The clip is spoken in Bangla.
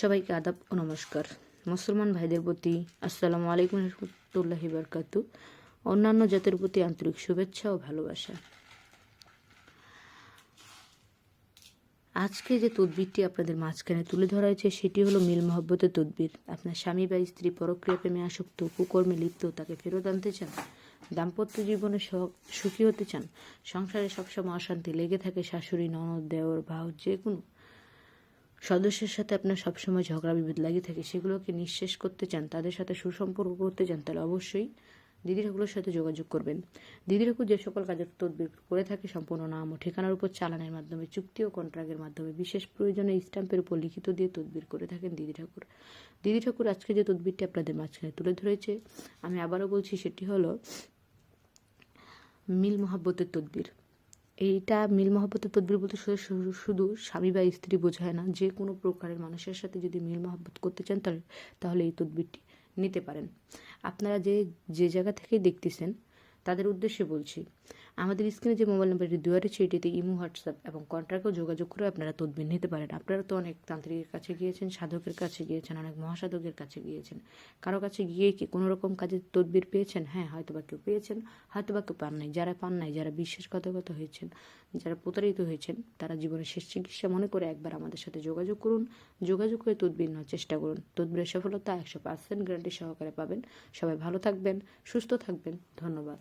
সবাইকে আদাব ও নমস্কার। মুসলমান ভাইদের প্রতি আসসালামু আলাইকুম রহমতুল্লাহি বারকাতু। অন্যান্য জাতির প্রতি আন্তরিক শুভেচ্ছা ও ভালোবাসা। আজকে যে তদবিরটি আপনাদের মাঝখানে তুলে ধরা হয়েছে সেটি হলো মিল মহব্বতের তদবির। আপনার স্বামী বা স্ত্রী পরক্রিয়া প্রেমে আসক্ত, কুকর্মে লিপ্ত, তাকে ফেরত আনতে চান, দাম্পত্য জীবনে সুখী হতে চান, সংসারে সবসময় অশান্তি লেগে থাকে, শাশুড়ি, ননদ, দেওর, ভাও যে কোনো সদস্যের সাথে আপনার সবসময় ঝগড়া বিভেদ লাগিয়ে থাকে, সেগুলোকে নিঃশেষ করতে চান, তাদের সাথে সুসম্পর্ক করতে চান, তাহলে অবশ্যই দিদি ঠাকুরের সাথে যোগাযোগ করবেন। দিদি ঠাকুর যে সকল কাজের তদবির করে থাকে সম্পূর্ণ নাম ও ঠিকানার উপর চালানের মাধ্যমে, চুক্তি ও কন্ট্রাক্টের মাধ্যমে, বিশেষ প্রয়োজনে স্ট্যাম্পের উপর লিখিত দিয়ে তদবির করে থাকেন দিদি ঠাকুর। দিদি ঠাকুর আজকে যে তদবিরটি আপনাদের মাঝখানে তুলে ধরেছে, আমি আবারও বলছি, সেটি হলো মিল মহাব্বতের তদবির। এইটা মিল মহব্বতের তদবির বলতে শুধু স্বামী বা স্ত্রী বোঝায় না, যে কোনো প্রকারের মানুষের সাথে যদি মিল মহব্বত করতে চান তাহলে এই তদবিরটি নিতে পারেন। আপনারা যে জায়গা থেকে দেখতেছেন তাদের উদ্দেশ্যে বলছি, আমাদের স্ক্রিনে যে মোবাইল নাম্বারটি দেওয়া রয়েছে এটিতে ইমো, হোয়াটসঅ্যাপ এবং কন্ট্রাক্টেও যোগাযোগ করে আপনারা তদবির নিতে পারেন। আপনারা তো অনেক তান্ত্রিকের কাছে গিয়েছেন, সাধকের কাছে গিয়েছেন, অনেক মহাসাধকের কাছে গিয়েছেন। কারো কাছে গিয়ে কি কোনো রকম কাজের তদবির পেয়েছেন? হ্যাঁ, হয়তো বা কেউ পেয়েছেন, হয়তো বা কেউ পান নাই। যারা পান নাই, যারা বিশ্বাসঘাতকতা হয়েছেন, যারা প্রতারিত হয়েছেন, তারা জীবনের শেষ চিকিৎসা মনে করে একবার আমাদের সাথে যোগাযোগ করুন। যোগাযোগ করে তদবির নেওয়ার চেষ্টা করুন। তদবিরের সফলতা 100% গ্যারান্টি সহকারে পাবেন। সবাই ভালো থাকবেন, সুস্থ থাকবেন। ধন্যবাদ।